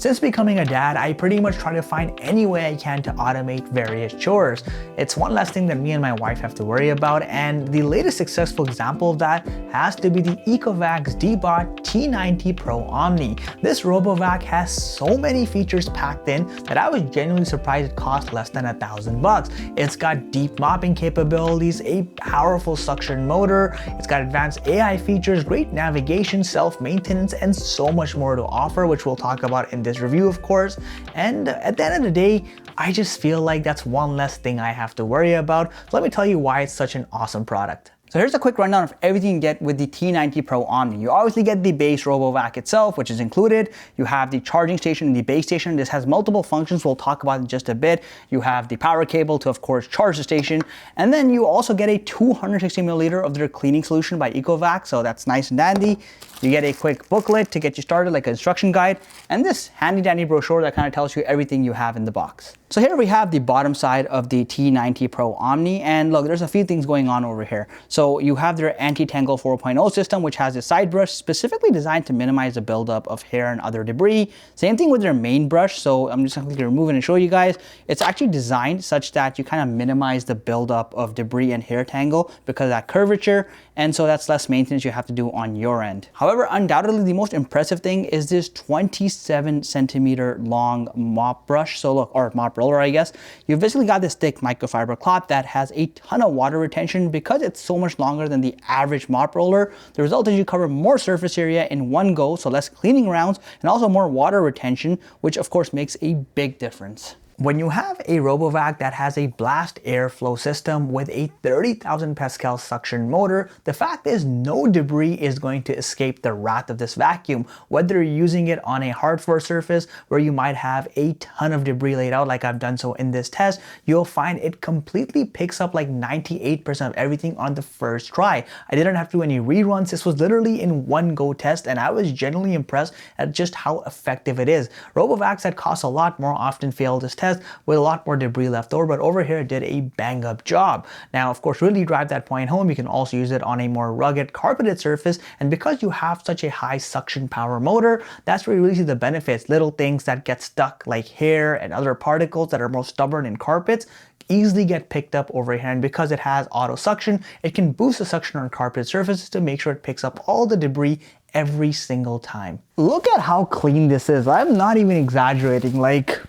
Since becoming a dad, I pretty much try to find any way I can to automate various chores. It's one less thing that me and my wife have to worry about, and the latest successful example of that has to be the Ecovacs Deebot T90 Pro Omni. This Robo-Vac has so many features packed in that I was genuinely surprised it cost less than $1,000. It's got deep mopping capabilities, a powerful suction motor, it's got advanced AI features, great navigation, self-maintenance, and so much more to offer, which we'll talk about in this review, of course. And at the end of the day, I just feel like that's one less thing I have to worry about. So let me tell you why it's such an awesome product. So here's a quick rundown of everything you get with the T90 Pro Omni. You obviously get the base Robo-Vac itself, which is included. You have the charging station and the base station. This has multiple functions we'll talk about in just a bit. You have the power cable to, of course, charge the station. And then you also get a 260 milliliter of their cleaning solution by Ecovacs, so that's nice and dandy. You get a quick booklet to get you started, like an instruction guide, and this handy dandy brochure that kind of tells you everything you have in the box. So here we have the bottom side of the T90 Pro Omni, and look, there's a few things going on over here. So you have their anti-tangle 4.0 system, which has a side brush specifically designed to minimize the buildup of hair and other debris. Same thing with their main brush, so I'm just going to remove it and show you guys. It's actually designed such that you kind of minimize the buildup of debris and hair tangle because of that curvature, and so that's less maintenance you have to do on your end. However, undoubtedly the most impressive thing is this 27 centimeter long mop brush. So look, or mop roller, I guess. You've basically got this thick microfiber cloth that has a ton of water retention. Because it's so much longer than the average mop roller, the result is you cover more surface area in one go, so less cleaning rounds, and also more water retention, which of course makes a big difference. When you have a Robo-Vac that has a blast airflow system with a 30,000 Pascal suction motor, the fact is no debris is going to escape the wrath of this vacuum. Whether you're using it on a hard floor surface where you might have a ton of debris laid out like I've done so in this test, you'll find it completely picks up like 98% of everything on the first try. I didn't have to do any reruns. This was literally in one go test, and I was genuinely impressed at just how effective it is. Robo-Vacs that cost a lot more often fail this test with a lot more debris left over, but over here it did a bang up job. Now, of course, really drive that point home, you can also use it on a more rugged carpeted surface, and because you have such a high suction power motor, that's where you really see the benefits. Little things that get stuck like hair and other particles that are more stubborn in carpets easily get picked up over here, and because it has auto suction, it can boost the suction on carpeted surfaces to make sure it picks up all the debris every single time. Look at how clean this is. I'm not even exaggerating. Like,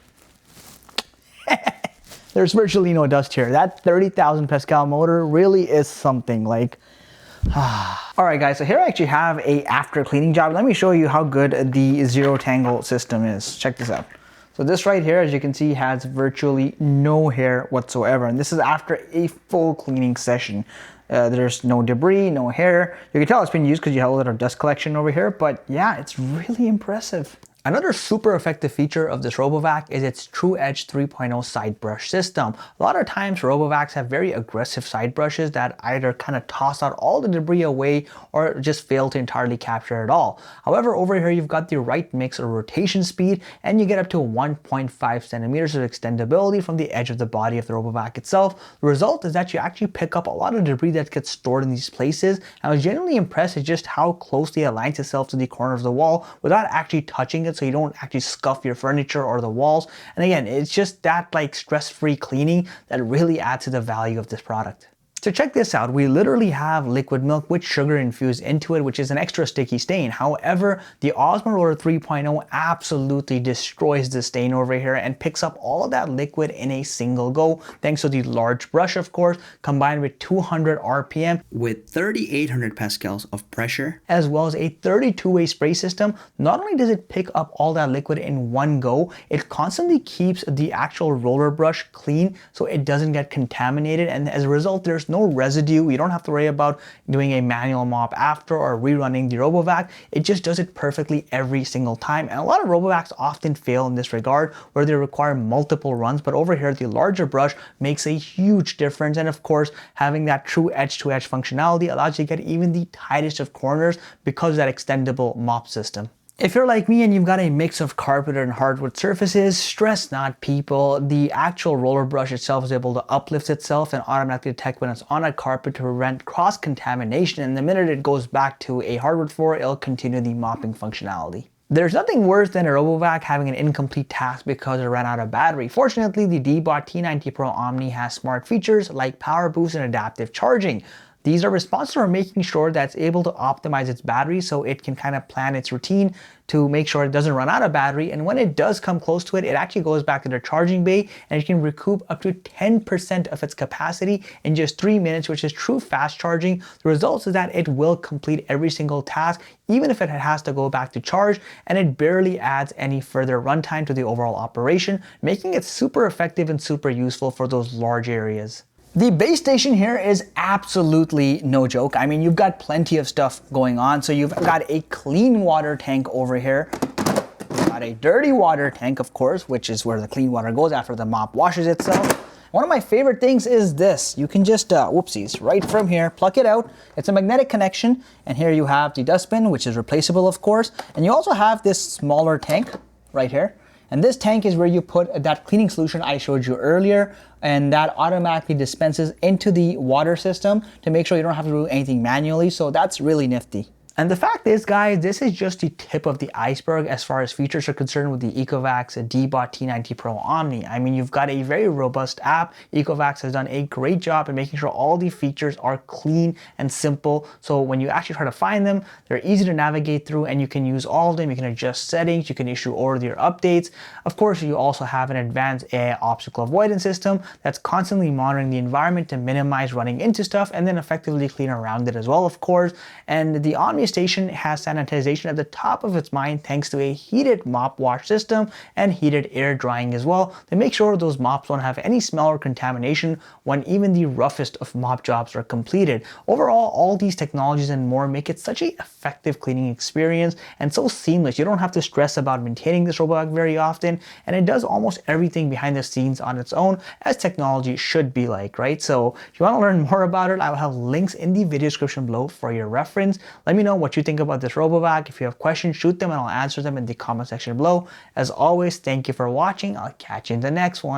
there's virtually no dust here. That 30,000 Pascal motor really is something. Like, Alright guys, so here I actually have a after cleaning job. Let me show you how good the ZeroTangle system is. Check this out. So this right here, as you can see, has virtually no hair whatsoever, and this is after a full cleaning session. There's no debris, no hair. You can tell it's been used because you have a little dust collection over here, but yeah, it's really impressive. Another super effective feature of this Robo-Vac is its TruEdge 3.0 side brush system. A lot of times Robo-Vacs have very aggressive side brushes that either kind of toss out all the debris away or just fail to entirely capture it all. However, over here you've got the right mix of rotation speed, and you get up to 1.5 centimeters of extendability from the edge of the body of the Robo-Vac itself. The result is that you actually pick up a lot of debris that gets stored in these places. I was genuinely impressed at just how closely it aligns itself to the corner of the wall without actually touching it, so you don't actually scuff your furniture or the walls. And again, it's just that like stress-free cleaning that really adds to the value of this product. So check this out, we literally have liquid milk with sugar infused into it, which is an extra sticky stain. However, the OZMO ROLLER 3.0 absolutely destroys the stain over here and picks up all of that liquid in a single go, thanks to the large brush, of course, combined with 200 RPM with 3,800 pascals of pressure, as well as a 32-way spray system. Not only does it pick up all that liquid in one go, it constantly keeps the actual roller brush clean so it doesn't get contaminated, and as a result, there's no residue. You don't have to worry about doing a manual mop after or rerunning the Robo-Vac. It just does it perfectly every single time. And a lot of Robo-Vacs often fail in this regard where they require multiple runs, but over here the larger brush makes a huge difference. And of course, having that true edge-to-edge functionality allows you to get even the tightest of corners because of that extendable mop system. If you're like me and you've got a mix of carpet and hardwood surfaces, stress not, people. The actual roller brush itself is able to uplift itself and automatically detect when it's on a carpet to prevent cross-contamination, and the minute it goes back to a hardwood floor, it'll continue the mopping functionality. There's nothing worse than a Robo-Vac having an incomplete task because it ran out of battery. Fortunately, the Deebot T90 Pro Omni has smart features like power boost and adaptive charging. These are responsible for making sure that it's able to optimize its battery so it can kind of plan its routine to make sure it doesn't run out of battery. And when it does come close to it, it actually goes back to the charging bay and it can recoup up to 10% of its capacity in just 3 minutes, which is true fast charging. The result is that it will complete every single task, even if it has to go back to charge, and it barely adds any further runtime to the overall operation, making it super effective and super useful for those large areas. The base station here is absolutely no joke. I mean, you've got plenty of stuff going on. So you've got a clean water tank over here. You've got a dirty water tank, of course, which is where the clean water goes after the mop washes itself. One of my favorite things is this. You can just, whoopsies, right from here, pluck it out. It's a magnetic connection. And here you have the dustbin, which is replaceable, of course. And you also have this smaller tank right here. And this tank is where you put that cleaning solution I showed you earlier, and that automatically dispenses into the water system to make sure you don't have to do anything manually. So that's really nifty. And the fact is, guys, this is just the tip of the iceberg as far as features are concerned with the Ecovacs Deebot T90 Pro Omni. I mean, you've got a very robust app. Ecovacs has done a great job in making sure all the features are clean and simple. So when you actually try to find them, they're easy to navigate through and you can use all of them. You can adjust settings, you can issue over-the-air updates. Of course, you also have an advanced AI obstacle avoidance system that's constantly monitoring the environment to minimize running into stuff and then effectively clean around it as well, of course. And the Omni station has sanitization at the top of its mind thanks to a heated mop wash system and heated air drying as well to make sure those mops don't have any smell or contamination when even the roughest of mop jobs are completed. Overall, all these technologies and more make it such an effective cleaning experience and so seamless. You don't have to stress about maintaining this Robo-Vac very often, and it does almost everything behind the scenes on its own, as technology should be like, right? So if you want to learn more about it, I will have links in the video description below for your reference. Let me know what you think about this Robo-Vac. If you have questions, shoot them and I'll answer them in the comment section below. As always, thank you for watching. I'll catch you in the next one.